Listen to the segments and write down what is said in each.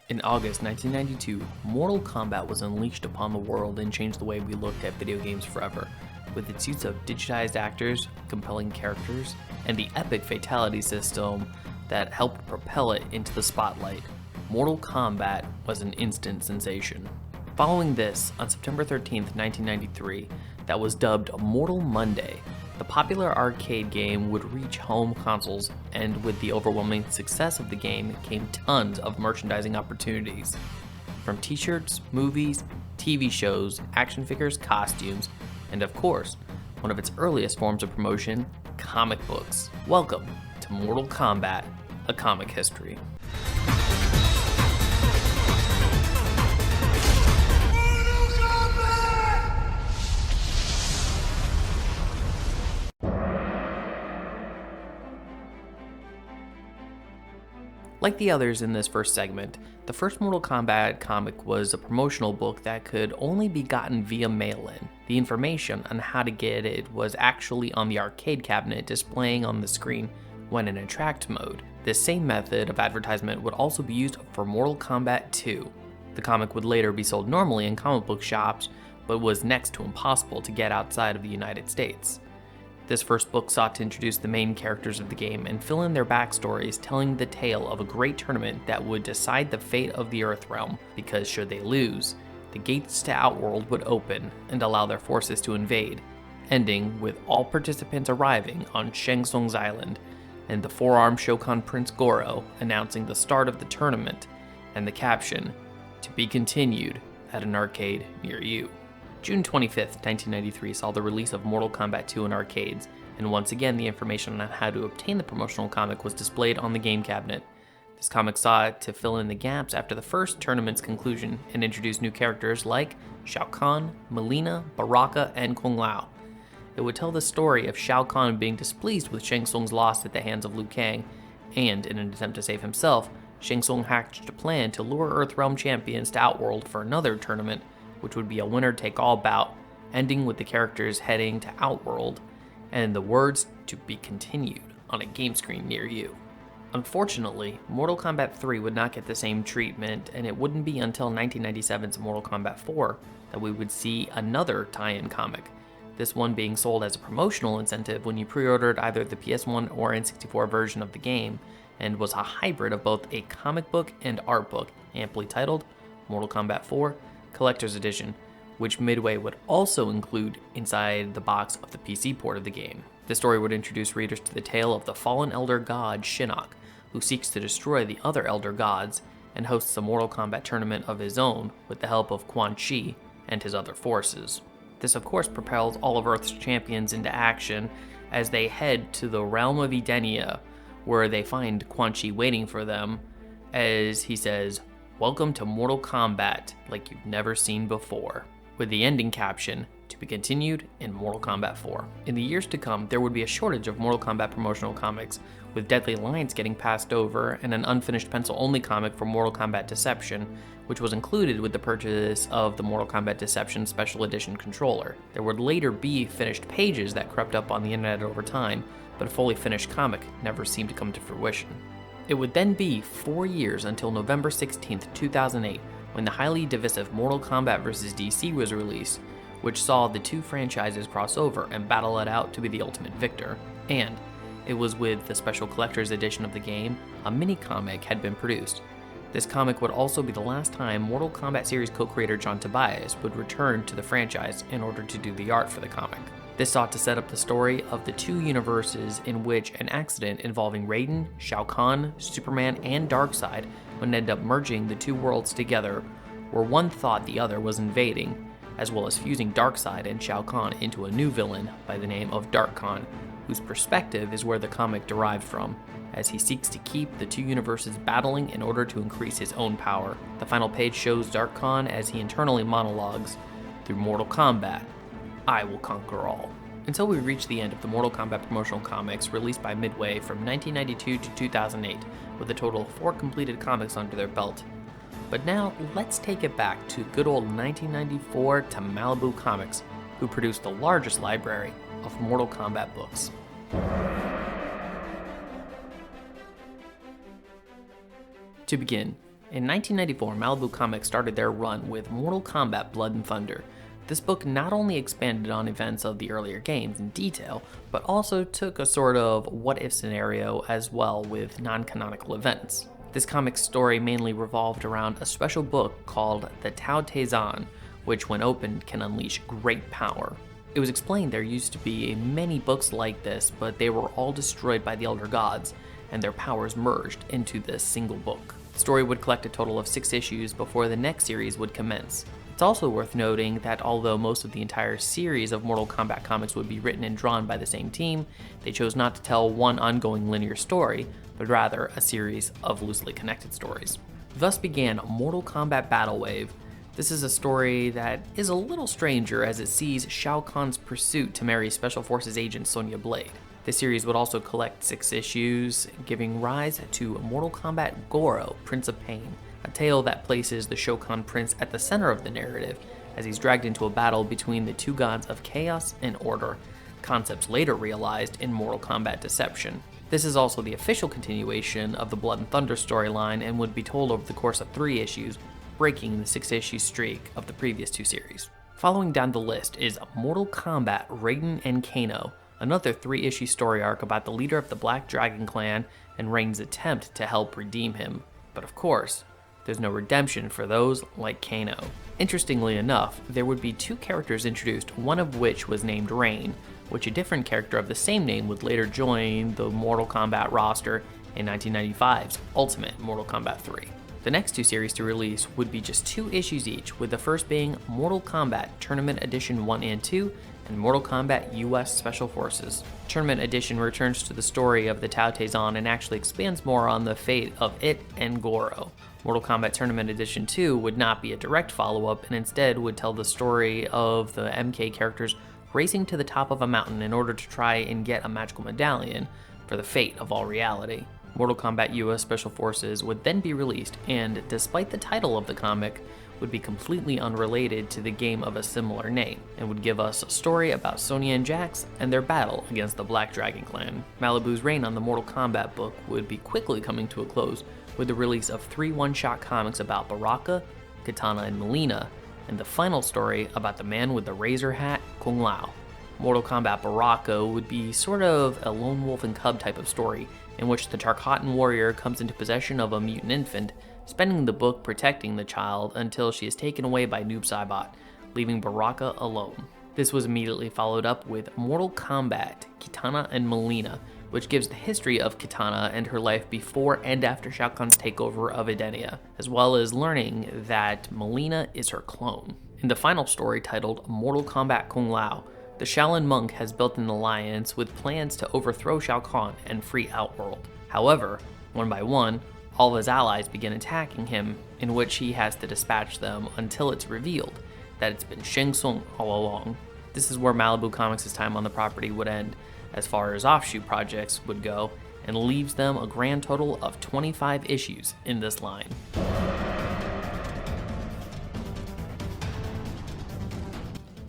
In August 1992, Mortal Kombat was unleashed upon the world and changed the way we looked at video games forever. With its use of digitized actors, compelling characters, and the epic fatality system that helped propel it into the spotlight, Mortal Kombat was an instant sensation. Following this, on September 13, 1993, that was dubbed Mortal Monday, the popular arcade game would reach home consoles, and with the overwhelming success of the game came tons of merchandising opportunities. From t-shirts, movies, TV shows, action figures, costumes, and of course, one of its earliest forms of promotion, comic books. Welcome to Mortal Kombat, a Comic History. Like the others in this first segment, the first Mortal Kombat comic was a promotional book that could only be gotten via mail-in. The information on how to get it was actually on the arcade cabinet displaying on the screen when in attract mode. This same method of advertisement would also be used for Mortal Kombat 2. The comic would later be sold normally in comic book shops, but was next to impossible to get outside of the United States. This first book sought to introduce the main characters of the game and fill in their backstories, telling the tale of a great tournament that would decide the fate of the Earthrealm, because should they lose, the gates to Outworld would open and allow their forces to invade, ending with all participants arriving on Shang Tsung's island, and the four-armed Shokan Prince Goro announcing the start of the tournament, and the caption, "To be continued at an arcade near you." June 25th, 1993 saw the release of Mortal Kombat 2 in arcades, and once again the information on how to obtain the promotional comic was displayed on the game cabinet. This comic sought to fill in the gaps after the first tournament's conclusion and introduce new characters like Shao Kahn, Mileena, Baraka, and Kung Lao. It would tell the story of Shao Kahn being displeased with Shang Tsung's loss at the hands of Liu Kang, and in an attempt to save himself, Shang Tsung hatched a plan to lure Earthrealm champions to Outworld for another tournament, which would be a winner-take-all bout, ending with the characters heading to Outworld, and the words "to be continued" on a game screen near you. Unfortunately, Mortal Kombat 3 would not get the same treatment, and it wouldn't be until 1997's Mortal Kombat 4 that we would see another tie-in comic, this one being sold as a promotional incentive when you pre-ordered either the PS1 or N64 version of the game, and was a hybrid of both a comic book and art book, amply titled Mortal Kombat 4 Collector's Edition, which Midway would also include inside the box of the PC port of the game. The story would introduce readers to the tale of the fallen elder god Shinnok, who seeks to destroy the other elder gods and hosts a Mortal Kombat tournament of his own with the help of Quan Chi and his other forces. This of course propels all of Earth's champions into action as they head to the realm of Edenia, where they find Quan Chi waiting for them as he says, "Welcome to Mortal Kombat, like you've never seen before," with the ending caption, "To be continued in Mortal Kombat 4. In the years to come, there would be a shortage of Mortal Kombat promotional comics, with Deadly Alliance getting passed over and an unfinished pencil-only comic for Mortal Kombat Deception, which was included with the purchase of the Mortal Kombat Deception Special Edition controller. There would later be finished pages that crept up on the internet over time, but a fully finished comic never seemed to come to fruition. It would then be 4 years until November 16th, 2008, when the highly divisive Mortal Kombat vs. DC was released, which saw the two franchises cross over and battle it out to be the ultimate victor. And it was with the special collector's edition of the game, a mini-comic had been produced. This comic would also be the last time Mortal Kombat series co-creator John Tobias would return to the franchise in order to do the art for the comic. This sought to set up the story of the two universes in which an accident involving Raiden, Shao Kahn, Superman, and Darkseid would end up merging the two worlds together, where one thought the other was invading, as well as fusing Darkseid and Shao Kahn into a new villain by the name of Dark Khan, whose perspective is where the comic derived from, as he seeks to keep the two universes battling in order to increase his own power. The final page shows Dark Khan as he internally monologues, "Through Mortal Kombat, I will conquer all." Until we reach the end of the Mortal Kombat promotional comics released by Midway from 1992 to 2008, with a total of 4 completed comics under their belt. But now, let's take it back to good old 1994 to Malibu Comics, who produced the largest library of Mortal Kombat books. To begin, In 1994, Malibu Comics started their run with Mortal Kombat Blood and Thunder. This book not only expanded on events of the earlier games in detail, but also took a sort of what-if scenario as well with non-canonical events. This comic's story mainly revolved around a special book called the Tao Te Zan, which when opened can unleash great power. It was explained there used to be many books like this, but they were all destroyed by the Elder Gods, and their powers merged into this single book. The story would collect a total of 6 issues before the next series would commence. It's also worth noting that although most of the entire series of Mortal Kombat comics would be written and drawn by the same team, they chose not to tell one ongoing linear story, but rather a series of loosely connected stories. Thus began Mortal Kombat Battle Wave. This is a story that is a little stranger as it sees Shao Kahn's pursuit to marry Special Forces agent Sonya Blade. This series would also collect 6 issues, giving rise to Mortal Kombat Goro, Prince of Pain, a tale that places the Shao Kahn Prince at the center of the narrative as he's dragged into a battle between the two gods of chaos and order, concepts later realized in Mortal Kombat Deception. This is also the official continuation of the Blood and Thunder storyline and would be told over the course of 3 issues, breaking the 6-issue streak of the previous 2 series. Following down the list is Mortal Kombat Raiden and Kano, another 3-issue story arc about the leader of the Black Dragon Clan and Raiden's attempt to help redeem him. But of course, there's no redemption for those like Kano. Interestingly enough, there would be 2 characters introduced, one of which was named Rain, which a different character of the same name would later join the Mortal Kombat roster in 1995's Ultimate Mortal Kombat 3. The next 2 series to release would be just 2 issues each, with the first being Mortal Kombat Tournament Edition 1 and 2, and Mortal Kombat US Special Forces. Tournament Edition returns to the story of the Tao Te Zan and actually expands more on the fate of it and Goro. Mortal Kombat Tournament Edition 2 would not be a direct follow-up and instead would tell the story of the MK characters racing to the top of a mountain in order to try and get a magical medallion for the fate of all reality. Mortal Kombat US Special Forces would then be released and, despite the title of the comic, would be completely unrelated to the game of a similar name, and would give us a story about Sonya and Jax and their battle against the Black Dragon Clan. Malibu's reign on the Mortal Kombat book would be quickly coming to a close with the release of 3 one-shot comics about Baraka, Kitana, and Mileena, and the final story about the man with the razor hat, Kung Lao. Mortal Kombat Baraka would be sort of a lone wolf and cub type of story, in which the Tarkatan warrior comes into possession of a mutant infant, spending the book protecting the child until she is taken away by Noob Saibot, leaving Baraka alone. This was immediately followed up with Mortal Kombat Kitana and Mileena, which gives the history of Kitana and her life before and after Shao Kahn's takeover of Edenia, as well as learning that Mileena is her clone. In the final story titled Mortal Kombat Kung Lao, the Shaolin monk has built an alliance with plans to overthrow Shao Kahn and free Outworld. However, one by one, all of his allies begin attacking him, in which he has to dispatch them until it's revealed that it's been Shang Tsung all along. This is where Malibu Comics' time on the property would end, as far as offshoot projects would go, and leaves them a grand total of 25 issues in this line.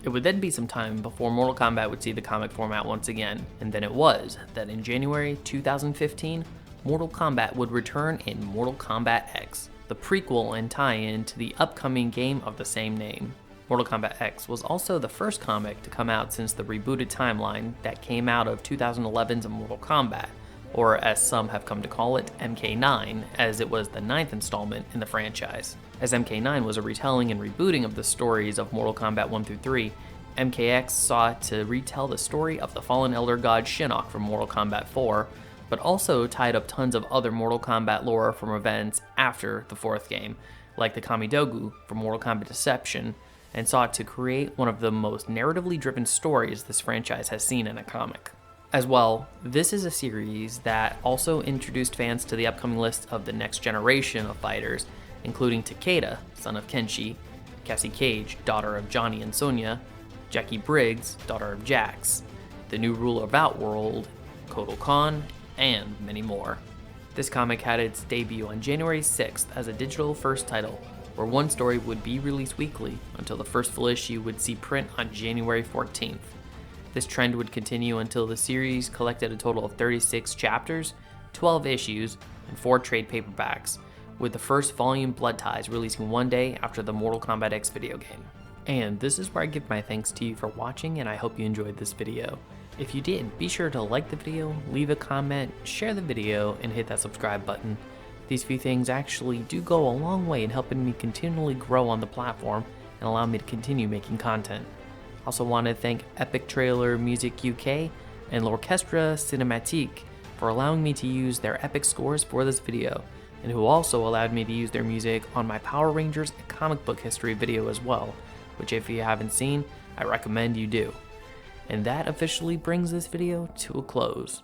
It would then be some time before Mortal Kombat would see the comic format once again, and then it was that in January 2015, Mortal Kombat would return in Mortal Kombat X, the prequel and tie-in to the upcoming game of the same name. Mortal Kombat X was also the first comic to come out since the rebooted timeline that came out of 2011's Mortal Kombat, or as some have come to call it, MK9, as it was the 9th installment in the franchise. As MK9 was a retelling and rebooting of the stories of Mortal Kombat 1 through 3, MKX sought to retell the story of the fallen elder god Shinnok from Mortal Kombat 4, but also tied up tons of other Mortal Kombat lore from events after the 4th game, like the Kamidogu from Mortal Kombat Deception, and sought to create one of the most narratively driven stories this franchise has seen in a comic. As well, this is a series that also introduced fans to the upcoming list of the next generation of fighters, including Takeda, son of Kenshi, Cassie Cage, daughter of Johnny and Sonya, Jackie Briggs, daughter of Jax, the new ruler of Outworld, Kotal Kahn, and many more. This comic had its debut on January 6th as a digital first title, where one story would be released weekly until the first full issue would see print on January 14th. This trend would continue until the series collected a total of 36 chapters, 12 issues, and 4 trade paperbacks, with the first volume, Blood Ties, releasing one day after the Mortal Kombat X video game. And this is where I give my thanks to you for watching, and I hope you enjoyed this video. If you did, be sure to like the video, leave a comment, share the video, and hit that subscribe button. These few things actually do go a long way in helping me continually grow on the platform and allow me to continue making content. Also want to thank EpicTrailerMusicUK and Orchestral Cinématique for allowing me to use their epic scores for this video, and who also allowed me to use their music on my Power Rangers and comic book history video as well, which if you haven't seen, I recommend you do. And that officially brings this video to a close.